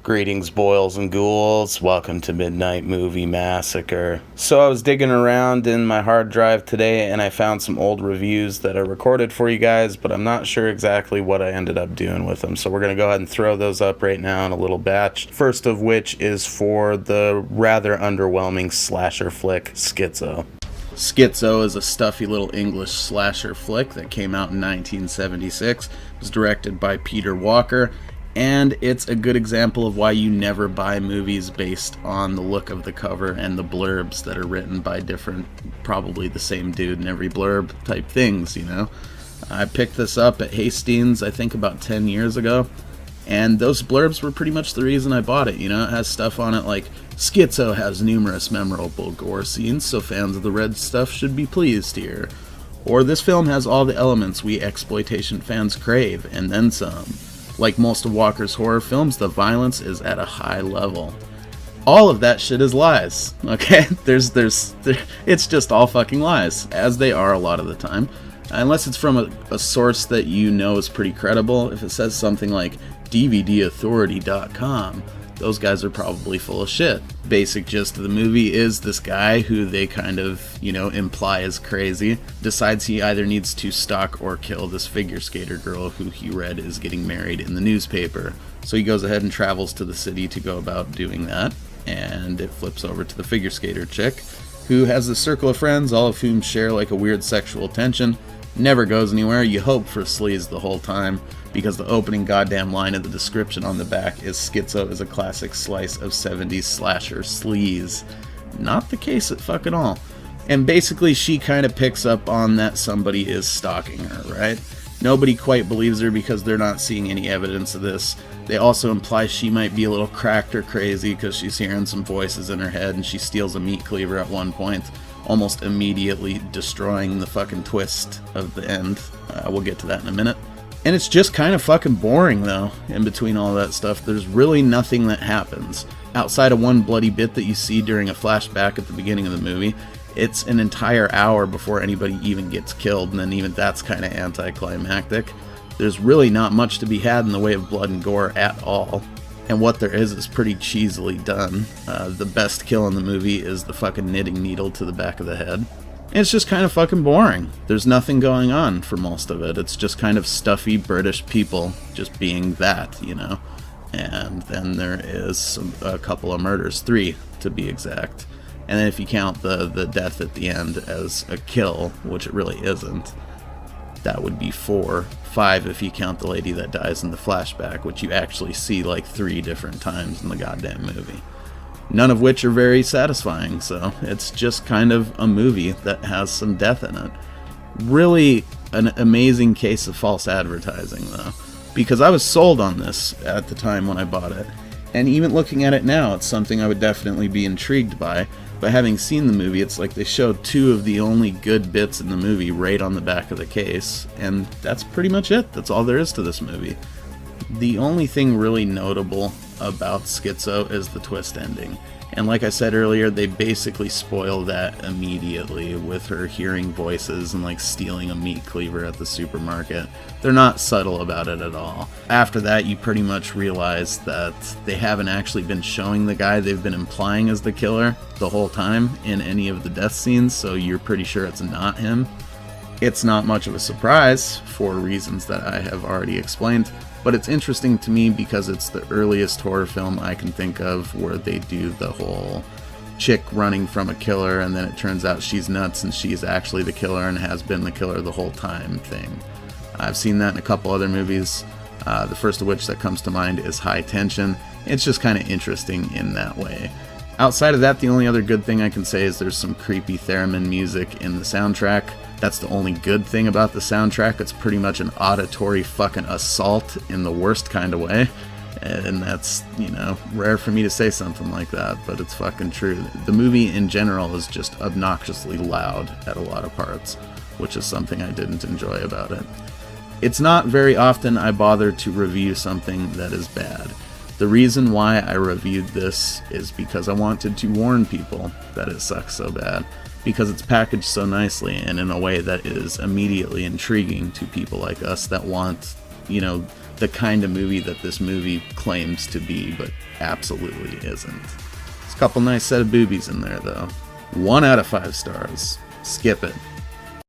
Greetings, boils and ghouls. Welcome to Midnight Movie Massacre. So I was digging around in my hard drive today and I found some old reviews that I recorded for you guys, but I'm not sure exactly what I ended up doing with them. So we're going to go ahead and throw those up right now in a little batch. First of which is for the rather underwhelming slasher flick, Schizo. Schizo is a stuffy little English slasher flick that came out in 1976. It was directed by Peter Walker. And it's a good example of why you never buy movies based on the look of the cover and the blurbs that are written by different, probably the same dude in every blurb type things, you know. I picked this up at Hastings, I think about 10 years ago, and those blurbs were pretty much the reason I bought it, you know. It has stuff on it like, Schizo has numerous memorable gore scenes, so fans of the red stuff should be pleased here. Or this film has all the elements we exploitation fans crave, and then some. Like most of Walker's horror films, the violence is at a high level. All of that shit is lies, okay? It's just all fucking lies, as they are a lot of the time. Unless it's from a source that you know is pretty credible. If it says something like DVDauthority.com, those guys are probably full of shit. Basic gist of the movie is this guy who they kind of, imply is crazy, decides he either needs to stalk or kill this figure skater girl who he read is getting married in the newspaper. So he goes ahead and travels to the city to go about doing that, and it flips over to the figure skater chick, who has a circle of friends, all of whom share like a weird sexual tension. Never goes anywhere. You hope for sleaze the whole time, because the opening goddamn line of the description on the back is Schizo is a classic slice of 70s slasher sleaze. Not the case at fucking all. And basically she kind of picks up on that somebody is stalking her, right? Nobody quite believes her because they're not seeing any evidence of this. They also imply she might be a little cracked or crazy because she's hearing some voices in her head, and she steals a meat cleaver at one point, almost immediately destroying the fucking twist of the end. We'll get to that in a minute. And it's just kind of fucking boring, though, in between all that stuff. There's really nothing that happens. Outside of one bloody bit that you see during a flashback at the beginning of the movie, it's an entire hour before anybody even gets killed, and then even that's kind of anticlimactic. There's really not much to be had in the way of blood and gore at all. And what there is pretty cheesily done. The best kill in the movie is the fucking knitting needle to the back of the head. It's just kind of fucking boring. There's nothing going on for most of it. It's just kind of stuffy British people just being that, you know. And then there is a couple of murders, 3 to be exact. And then if you count the death at the end as a kill, which it really isn't, that would be 4. 5 if you count the lady that dies in the flashback, which you actually see like 3 different times in the goddamn movie. None of which are very satisfying, so it's just kind of a movie that has some death in it. Really an amazing case of false advertising, though, because I was sold on this at the time when I bought it, and even looking at it now, it's something I would definitely be intrigued by. But having seen the movie, it's like they showed 2 of the only good bits in the movie right on the back of the case, and that's pretty much it. That's all there is to this movie. The only thing really notable about Schizo is the twist ending. And like I said earlier, they basically spoil that immediately with her hearing voices and like stealing a meat cleaver at the supermarket. They're not subtle about it at all. After that, you pretty much realize that they haven't actually been showing the guy they've been implying as the killer the whole time in any of the death scenes, so you're pretty sure it's not him. It's not much of a surprise for reasons that I have already explained. But it's interesting to me because it's the earliest horror film I can think of where they do the whole chick running from a killer and then it turns out she's nuts and she's actually the killer and has been the killer the whole time thing. I've seen that in a couple other movies, the first of which that comes to mind is High Tension. It's just kind of interesting in that way. Outside of that, the only other good thing I can say is there's some creepy theremin music in the soundtrack. That's the only good thing about the soundtrack. It's pretty much an auditory fucking assault in the worst kind of way. And that's, rare for me to say something like that, but it's fucking true. The movie in general is just obnoxiously loud at a lot of parts, which is something I didn't enjoy about it. It's not very often I bother to review something that is bad. The reason why I reviewed this is because I wanted to warn people that it sucks so bad. Because it's packaged so nicely and in a way that is immediately intriguing to people like us that want, the kind of movie that this movie claims to be, but absolutely isn't. There's a couple nice set of boobies in there, though. 1 out of 5 stars. Skip it.